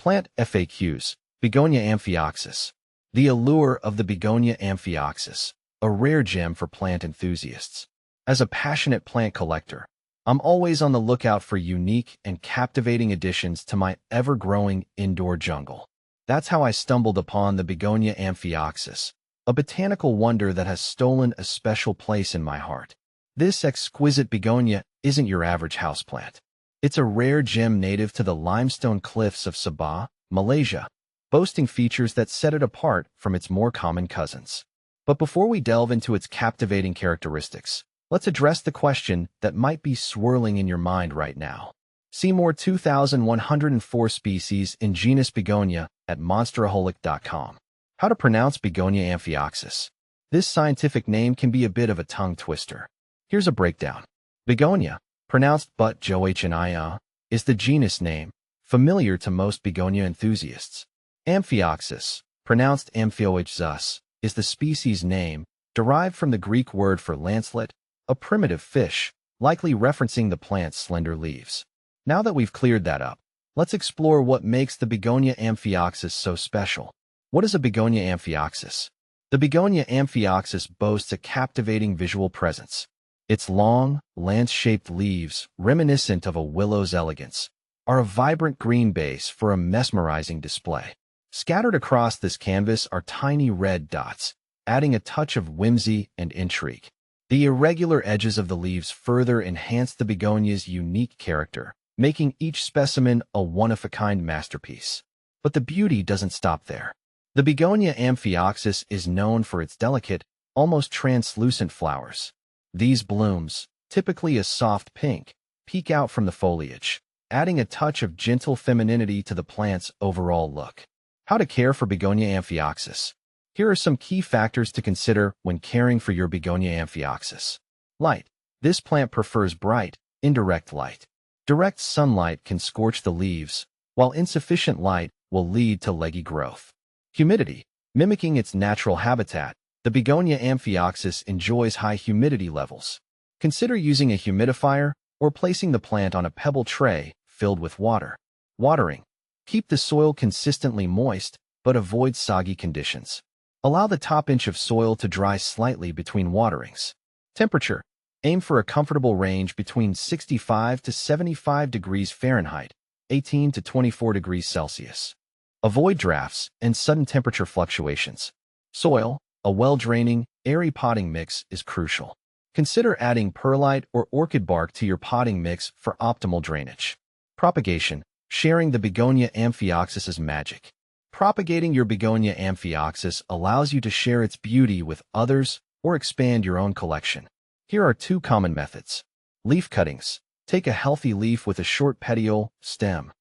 Plant FAQs. Begonia amphioxus. The allure of the Begonia amphioxus, a rare gem for plant enthusiasts. As a passionate plant collector, I'm always on the lookout for unique and captivating additions to my ever-growing indoor jungle. That's how I stumbled upon the Begonia amphioxus, a botanical wonder that has stolen a special place in my heart. This exquisite begonia isn't your average houseplant. It's a rare gem native to the limestone cliffs of Sabah, Malaysia, boasting features that set it apart from its more common cousins. But before we delve into its captivating characteristics, let's address the question that might be swirling in your mind right now. See more 2,104 species in genus Begonia at monsteraholic.com. How to pronounce Begonia amphioxus. This scientific name can be a bit of a tongue twister. Here's a breakdown. Begonia, pronounced but-johnia, is the genus name, familiar to most begonia enthusiasts. Amphioxus, pronounced amphioxus, is the species name, derived from the Greek word for lancelet, a primitive fish, likely referencing the plant's slender leaves. Now that we've cleared that up, let's explore what makes the Begonia amphioxus so special. What is a Begonia amphioxus? The Begonia amphioxus boasts a captivating visual presence. Its long, lance-shaped leaves, reminiscent of a willow's elegance, are a vibrant green base for a mesmerizing display. Scattered across this canvas are tiny red dots, adding a touch of whimsy and intrigue. The irregular edges of the leaves further enhance the begonia's unique character, making each specimen a one-of-a-kind masterpiece. But the beauty doesn't stop there. The Begonia amphioxus is known for its delicate, almost translucent flowers. These blooms, typically a soft pink, peek out from the foliage, adding a touch of gentle femininity to the plant's overall look. How to care for Begonia amphioxus. Here are some key factors to consider when caring for your Begonia amphioxus. Light. This plant prefers bright, indirect light. Direct sunlight can scorch the leaves, while insufficient light will lead to leggy growth. Humidity. Mimicking its natural habitat, the Begonia amphioxus enjoys high humidity levels. Consider using a humidifier or placing the plant on a pebble tray filled with water. Watering. Keep the soil consistently moist, but avoid soggy conditions. Allow the top inch of soil to dry slightly between waterings. Temperature. Aim for a comfortable range between 65 to 75 degrees Fahrenheit, 18 to 24 degrees Celsius. Avoid drafts and sudden temperature fluctuations. Soil. A well-draining, airy potting mix is crucial. Consider adding perlite or orchid bark to your potting mix for optimal drainage. Propagation. Sharing the Begonia amphioxus is magic. Propagating your Begonia amphioxus allows you to share its beauty with others or expand your own collection. Here are two common methods. Leaf cuttings. Take a healthy leaf with a short petiole, stem.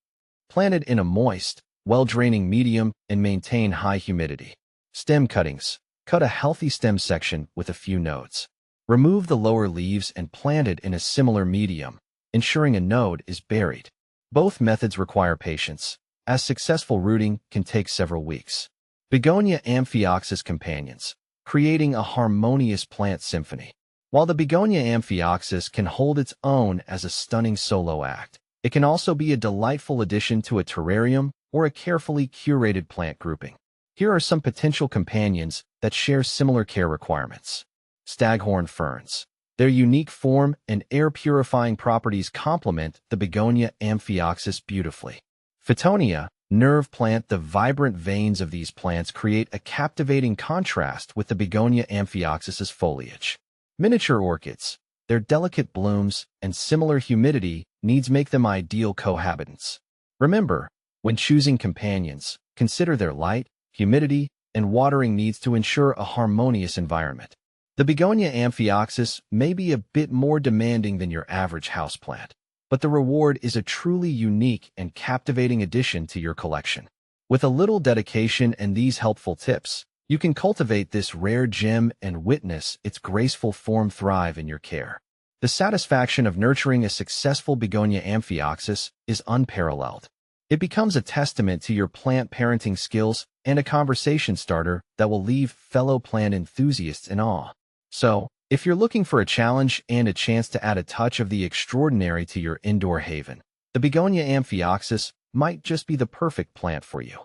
Plant it in a moist, well-draining medium and maintain high humidity. Stem cuttings. Cut a healthy stem section with a few nodes. Remove the lower leaves and plant it in a similar medium, ensuring a node is buried. Both methods require patience, as successful rooting can take several weeks. Begonia amphioxus companions, creating a harmonious plant symphony. While the Begonia amphioxus can hold its own as a stunning solo act, it can also be a delightful addition to a terrarium or a carefully curated plant grouping. Here are some potential companions that share similar care requirements. Staghorn ferns. Their unique form and air-purifying properties complement the Begonia amphioxus beautifully. Phytonia, nerve plant. The vibrant veins of these plants create a captivating contrast with the Begonia amphioxus's foliage. Miniature orchids. Their delicate blooms and similar humidity needs make them ideal cohabitants. Remember, when choosing companions, consider their light, humidity, and watering needs to ensure a harmonious environment. The Begonia amphioxus may be a bit more demanding than your average houseplant, but the reward is a truly unique and captivating addition to your collection. With a little dedication and these helpful tips, you can cultivate this rare gem and witness its graceful form thrive in your care. The satisfaction of nurturing a successful Begonia amphioxus is unparalleled. It becomes a testament to your plant parenting skills and a conversation starter that will leave fellow plant enthusiasts in awe. So, if you're looking for a challenge and a chance to add a touch of the extraordinary to your indoor haven, the Begonia amphioxus might just be the perfect plant for you.